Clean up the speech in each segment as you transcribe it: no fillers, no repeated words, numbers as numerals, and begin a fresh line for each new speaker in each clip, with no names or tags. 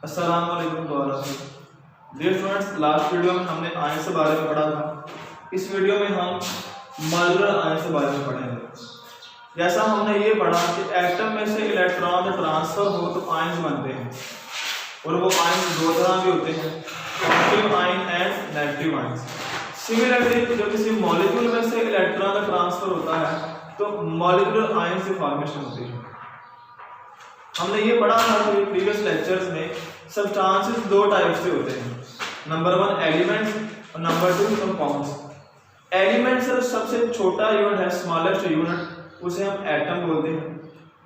अस्सलाम वालेकुम dear students, last video में हमने आयन के बारे में पढ़ा था। इस वीडियो में हम मॉलिक्यूलर आयन के बारे में पढ़ेंगे। जैसा हमने ये पढ़ा कि एटम में से इलेक्ट्रॉन ट्रांसफर हो तो आयन्स बनते हैं, और वो आयन दो तरह के होते हैं, positive ion and negative ion. Similarly जब किसी मॉलिक्यूल में से इलेक्ट्रॉन का ट्रांसफर होता है तो मॉलिक्यूलर आयन की फॉर्मेशन होती है। हमने ये पढ़ा था कि प्रीवियस लेक्चर्स में सब्सटेंसेस दो टाइप से होते हैं, नंबर 1 एलिमेंट्स और नंबर 2 कंपाउंड्स। एलिमेंट्स सबसे छोटा यूनिट है, स्मॉलेस्ट यूनिट, उसे हम एटम बोलते हैं,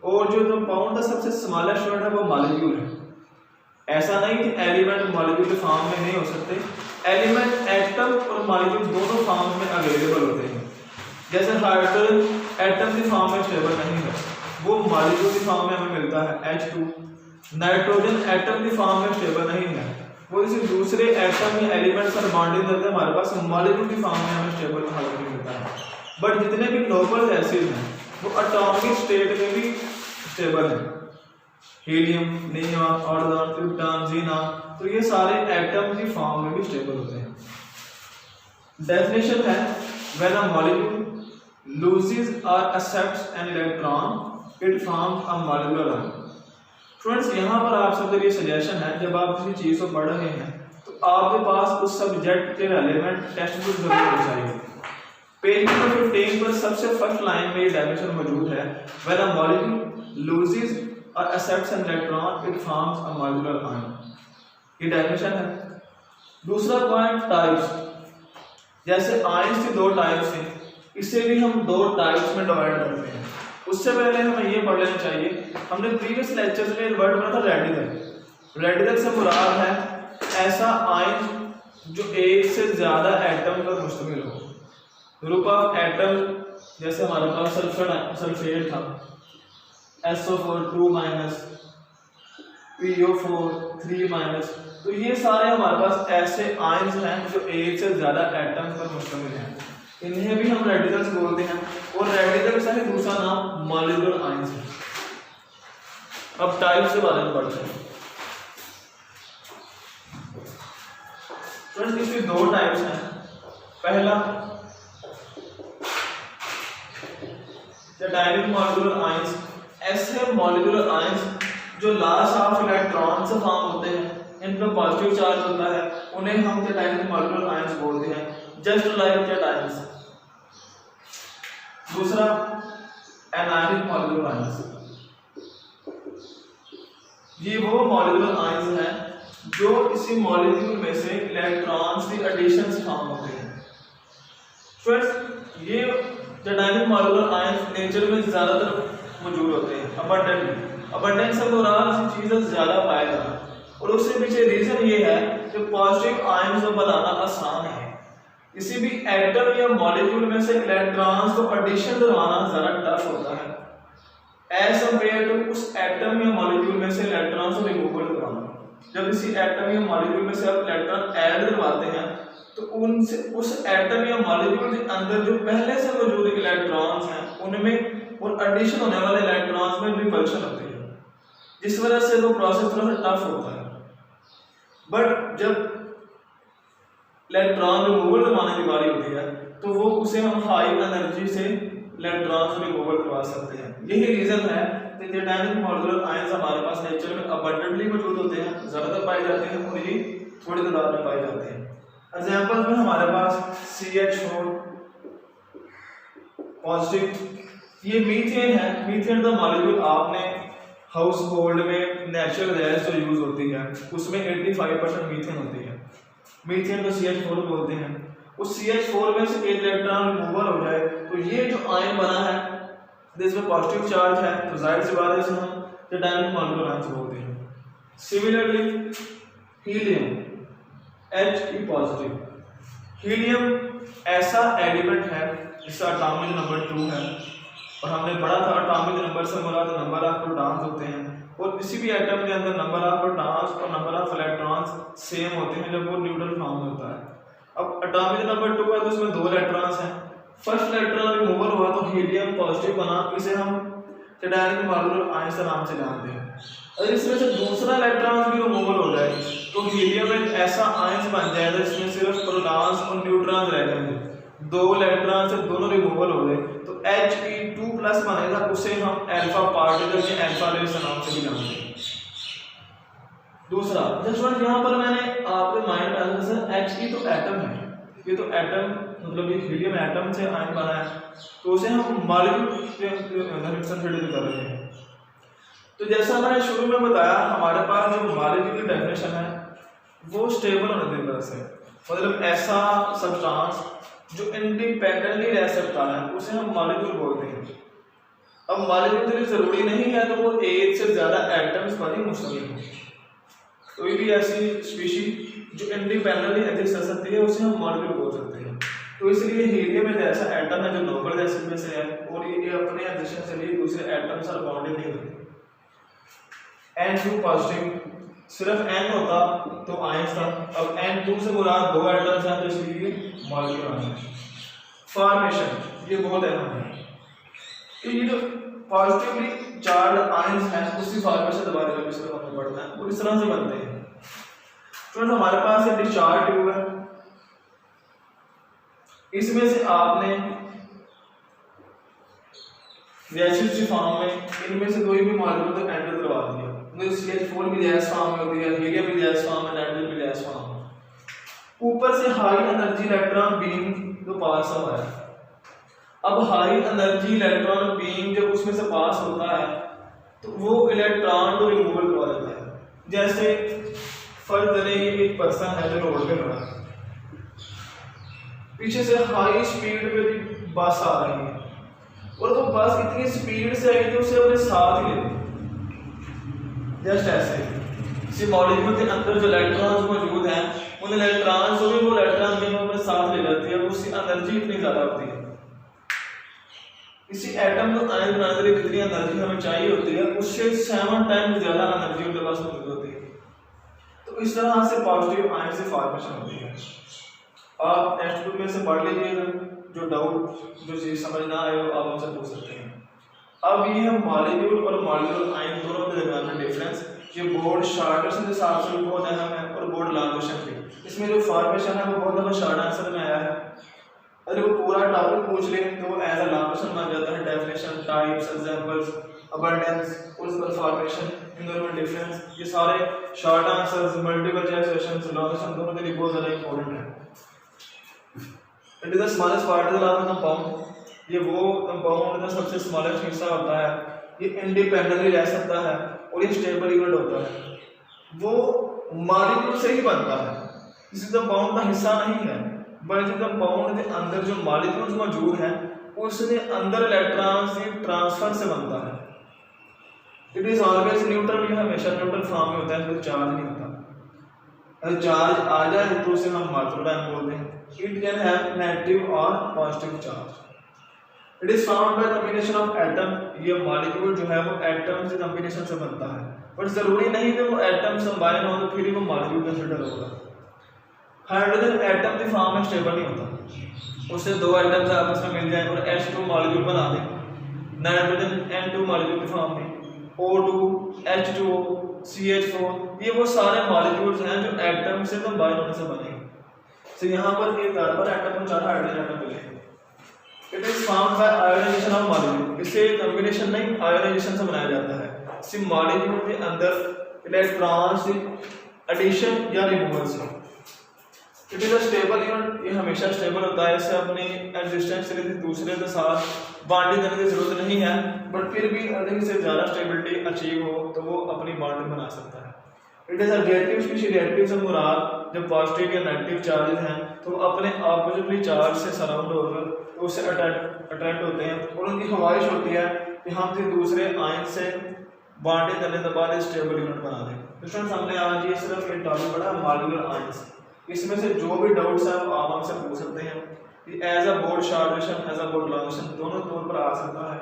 और जो कंपाउंड का सबसे स्मॉलेस्ट यूनिट है वो मॉलिक्यूल है। ऐसा नहीं कि एलिमेंट मॉलिक्यूल के फॉर्म में नहीं हो सकते, एलिमेंट एटम और मॉलिक्यूल दोनों फॉर्म में अवेलेबल होते हैं। जैसे हाइड्रोजन एटम के फॉर्म में स्टेबल नहीं है, वो मॉलिक्यूल की फॉर्म में हमें मिलता है H2। नाइट्रोजन एटम की फॉर्म में स्टेबल नहीं है, वो किसी दूसरे एटम या एलिमेंट से बॉन्डिंग करके हमारे पास मॉलिक्यूल की फॉर्म में हमें स्टेबल हाइड्रोजन मिलता है। बट जितने भी नोबल एसिड हैं वो एटॉमिक स्टेट में भी स्टेबल है, helium, neon, argon, krypton, xenon, तो ये सारे एटम की फॉर्म में भी स्टेबल होते हैं। डेफिनेशन है when a molecule loses or accepts an electron it forms a molecular ion। Friends, यहाँ पर आप सबके लिए सजेशन है, जब आप किसी चीज़ को पढ़ रहे हैं तो आपके पास उस सब्जेक्ट के रेलेवेंट टेक्स्ट बुक जरूर होनी चाहिए। पेज नंबर 15 पर सबसे फर्स्ट लाइन में ये डेफिनेशन मौजूद है, when a molecule loses or accepts an electron it forms a molecular ion। ये डेफिनेशन है। दूसरा पॉइंट टाइप्स, जैसे आयंस के दो टाइप्स हैं, इसे भी हम दो टाइप्स में डिवाइड करते हैं। उससे पहले हमें ये पढ़ लेना चाहिए, हमने प्रीवियस लेक्चर्स में वर्ड पढ़ा था रेडिकल। रेडिकल से मुराद है ऐसा आयन जो एक से ज्यादा एटम पर मुश्तमिल हो। ग्रुप ऑफ एटम, जैसे हमारे पास सल्फेट था SO4 2- PO4 3-, तो ये सारे हमारे पास ऐसे आयन्स हैं जो एक से ज्यादा एटम पर मुश्तमिल हैं, इन्हें भी हम रेडिकल्स बोलते हैं, और रेडिकल्स है दूसरा नाम मॉलिक्यूलर आयंस है। अब टाइप्स के बारे में पढ़ते हैं। फ्रेंड्स, इसके दो टाइप्स हैं। पहला डायरेक्ट मॉलिक्यूलर आयंस, ऐसे मॉलिक्यूलर आयंस जो लास्ट ऑफ इलेक्ट्रॉन से फॉर्म होते हैं, इन पर पॉजिटिव चार्ज होता है, उन्हें हम डायरेक्ट मॉलिक्यूलर आयंस बोलते हैं, जस्ट लाइक कैटायंस। दूसरा एनायनिक मॉलिक्यूलर आयंस, ये वो मॉलिक्यूलर आयंस हैं जो किसी मॉलिक्यूल में से इलेक्ट्रॉन्स की एडिशन से फॉर्म होते हैं। फ्रेंड्स, ये एनायनिक मॉलिक्यूलर आयंस नेचर में ज्यादातर मौजूद होते हैं, अबंडेंस से मुराद चीजें ज्यादा पाया जाता है, और उसके पीछे रीजन ये है कि पॉजिटिव आयंस को बनाना आसान है। किसी भी एटम या मॉलिक्यूल में से इलेक्ट्रॉन्स को एडिशन करवाना जरा टफ होता है एज कंपेयर टू उस एटम या मॉलिक्यूल में से इलेक्ट्रॉन्स को रिमूवल करवाना। जब किसी एटम या मॉलिक्यूल में से आप इलेक्ट्रॉन ऐड करवाते हैं तो उनसे उस एटम या मॉलिक्यूल के अंदर जो पहले से मौजूद इलेक्ट्रॉन्स हैं उनमें और एडिशन होने वाले इलेक्ट्रॉन्स में रिपल्शन होती है, जिस वजह से वो प्रोसेस थोड़ा सा टफ होता है। बट जब इलेक्ट्रॉन रिमूवल करवाने की बारी होती है तो वो उसे हम हाई एनर्जी से इलेक्ट्रॉन रिमूवल करवा सकते हैं। यही रीजन है कि एटॉमिक मॉलिक्यूलर आयंस हमारे पास नेचर में अबंडेंटली मौजूद होते हैं, ज्यादातर पाए जाते हैं, और ये थोड़ी तादाद में पाए जाते हैं। एग्जांपल में हमारे पास CH4 पॉजिटिव, ये मीथेन है। मीथेन का मॉलिक्यूल आपने हाउस होल्ड में नेचुरल गैस जो यूज होती है उसमें 85% मीथेन होती है, मीथेन को CH4 बोलते हैं। उस CH4 में से एक इलेक्ट्रॉन रिमूवल हो जाए तो ये जो आयन बना है जिसमें पॉजिटिव चार्ज है, तो जाहिर सी बात है इसे हम एटॉमिक मॉलिक्यूलर आयंस बोलते हैं। Similarly helium He positive, helium ऐसा एलिमेंट है जिसका एटॉमिक नंबर 2 है, और हमने पढ़ा था एटॉमिक नंबर से मुराद नंबर ऑफ प्रोटॉन्स होते हैं, और किसी भी एटम के अंदर नंबर ऑफ प्रोटॉन्स और नंबर ऑफ इलेक्ट्रॉन्स सेम होते हैं जब वो न्यूट्रल फॉर्म में होता है। अब एटॉमिक नंबर 2 है तो उसमें दो इलेक्ट्रॉन्स हैं, फर्स्ट इलेक्ट्रॉन रिमूवल हुआ तो हीलियम पॉजिटिव बना, इसे हम एटॉमिक मॉलिक्यूलर आयंस के नाम से जानते हैं। अगर इसमें से दूसरा इलेक्ट्रॉन भी रिमूवल हो हीलियम एक ऐसा आयंस बन जाएगा जिसमें सिर्फ प्रोटॉन्स और न्यूट्रॉन्स रह जाएंगे, 2 इलेक्ट्रॉन से दोनों रिमूवल हो गए, तो He2+ बनेगा, उसे हम अल्फा पार्टिकल या अल्फा रेस नाम से भी जानते हैं। दूसरा जस्ट यहाँ पर मैंने आपके माइंड में आया सर He तो एटम है, ये तो एटम मतलब ये हीलियम एटम से आयन बना है, तो उसे हम मॉलिक्यूल कर रहे हैं। तो जैसा मैंने शुरू में बताया हमारे पास जो मॉलिक्यूल की डेफिनेशन है वो स्टेबल होने की तरह से, मतलब ऐसा सब्सटेंस जो इंडिपेंडेंटली रह सकता है उसे हम मॉलिक्यूल बोलते हैं। अब मॉलिक्यूल के लिए जरूरी नहीं है तो वो एक से ज्यादा एटम्स पर ही मुश्तमिल हो, कोई भी ऐसी स्पीशीज जो इंडिपेंडेंटली एग्जिस्ट कर सकती है उसे हम मॉलिक्यूल बोल सकते हैं। तो इसलिए हीलियम एक ऐसा एटम है जो नोबल एसिड में से है और ये अपने एडिशन से भी दूसरे एटम से बॉन्डेड नहीं होते। N2 पॉजिटिव, सिर्फ N होता तो आयंस था, अब N2 से मुराद 2 एटम्स हैं तो इसलिए मॉलिक्यूल आना है। फॉर्मेशन ये बहुत अहम है, ये जो पॉजिटिवली चार्ज आयंस हैं उसकी फॉर्मेशन दोबारा कभी इसको हमें पढ़ना है, वो इस तरह से बनते हैं। तो हमारे पास एक डिस्चार्ज ट्यूब है, इसमें से आपने गैसेस फॉर्म में इनमें से कोई भी मॉलिक्यूल तो एंटर करवा दिया, CH4 भी गैस फॉर्म में होती है, हीलियम भी गैस फॉर्म में, नाइट्रोजन भी गैस फॉर्म में। ऊपर से हाई एनर्जी इलेक्ट्रॉन बीम जो पास हो रहा है, अब हाई एनर्जी इलेक्ट्रॉन बीम जब उसमें से पास होता है तो वो इलेक्ट्रॉन को रिमूवल करवा देता है। जैसे फर्ज करें ये एक पर्सन है जो रोड पे खड़ा है, पीछे से हाई स्पीड पे बस आ रही है और वो बस इतनी स्पीड से आई कि उसे अपने साथ ही ले ली। जस्ट ऐसे इसी मॉलिक्यूल के अंदर जो इलेक्ट्रॉन्स मौजूद हैं उन इलेक्ट्रॉन्स को भी वो इलेक्ट्रॉन बीम अपने साथ ले जाती है, उसकी एनर्जी इतनी ज्यादा होती है। इसी एटम को आयन बनाने के लिए जितनी एनर्जी हमें चाहिए होती है उससे 7 टाइम्स ज्यादा एनर्जी उनके पास मौजूद होती है। तो इस तरह से पॉजिटिव आयन से फॉर्मेशन होती है। आप नेक्स्ट बुक में से पढ़ लीजिएगा, जो डाउट जो चीज समझ ना आए आप हमसे पूछ सकते हैं। अब ये है मॉलिक्यूल और मॉलिक्यूल आयन दोनों के दरमियान में डिफरेंस। ये बोर्ड शॉर्ट आंसर के हिसाब से बहुत अहम है और बोर्ड लॉन्ग क्वेश्चन भी। इसमें जो फॉर्मेशन है वो बहुत दफा शॉर्ट आंसर में आया है, अगर वो पूरा टॉपिक पूछ ले तो वो एज अ लॉन्ग क्वेश्चन बन जाता है। डेफिनेशन, टाइप्स, एग्जांपल्स, अबंडेंस, उस पर फॉर्मेशन, इन दोनों में डिफरेंस, ये सारे short answers, multiple choice questions, long question दोनों के लिए बहुत ज्यादा इंपॉर्टेंट है। It is the smallest particle of compound, ये वो कंपाउंड का सबसे स्मॉलेस्ट हिस्सा होता है, ये इंडिपेंडेंटली रह सकता है और ये स्टेबल यूनिट होता है। वो मॉलिक्यूल से ही बनता है, किसी कंपाउंड का हिस्सा नहीं है, बल्कि कंपाउंड के अंदर जो मॉलिक्यूल्स मौजूद हैं उसके अंदर इलेक्ट्रॉन्स के ट्रांसफर से बनता है। इट इज ऑलवेज न्यूट्रल, ये हमेशा न्यूट्रल फॉर्म में होता है, कोई चार्ज नहीं होता। अगर चार्ज आ जाए तो उसे हम माइक्रो आयन बोलते हैं। इट कैन हैव नेगेटिव और positive charge. It is found by combination of atom, ये मॉलिक्यूल जो है वो एटम से कॉम्बिनेशन से बनता है, पर जरूरी नहीं कि वो एटम से कंबाइन हो तो फिर ही वो मॉलिक्यूल कंसीडर होगा। हाइड्रोजन एटम की फॉर्म में स्टेबल नहीं होता, उससे 2 एटम्स आपस में मिल जाए और H2 मॉलिक्यूल बना दें, नाइट्रोजन N2 मॉलिक्यूल की फॉर्म में, O2, H2O, CH4, ये वो सारे मॉलिक्यूल्स हैं जो एटम से कंबाइन होने से बने। तो यहाँ पर एक कार्बन एटम और 4 हाइड्रोजन एटम मिले। It is formed by ionisation of molecule, इसे कॉम्बिनेशन नहीं आयोनाइजेशन से बनाया जाता है। इसी मॉलिक्यूल के अंदर इलेक्ट्रॉन्स एडिशन या रिमूवल से। It is a stable unit, ये हमेशा स्टेबल होता है, इसे अपनी एग्जिस्टेंस के लिए दूसरे के साथ बॉन्डिंग करने की जरूरत नहीं है, बट फिर भी अधिक से ज़्यादा स्टेबिलिटी अचीव हो तो वो अपनी बॉन्डिंग बना सकता है। It is a reactive species, reactive से मुराद जब पॉजिटिव या नेगेटिव चार्जेस हैं तो अपने ऑपोजिटली चार्ज से सराउंड होकर तो उससे अट्रैक्ट होते हैं और उनकी ख्वाहिश होती है कि हम फिर दूसरे आयन से बॉन्डिंग करने के बाद स्टेबल यूनिट बना दें। तो स्टूडेंट्स हमने आज ये सिर्फ एक टॉपिक पढ़ा मॉलिक्यूलर आयंस, इसमें से जो भी डाउट्स हैं वो आप हमसे पूछ सकते हैं। As a board short question, as a board long question दोनों तौर पर आ सकता है।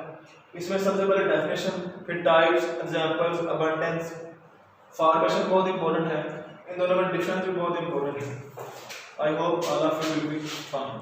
इसमें सबसे पहले डेफिनेशन, फिर टाइप्स, एग्जांपल्स, अबंडेंस, फॉर्मेशन बहुत इंपॉर्टेंट है, इन दोनों में डिफरेंस भी बहुत इंपॉर्टेंट है। I hope all of you will be fine.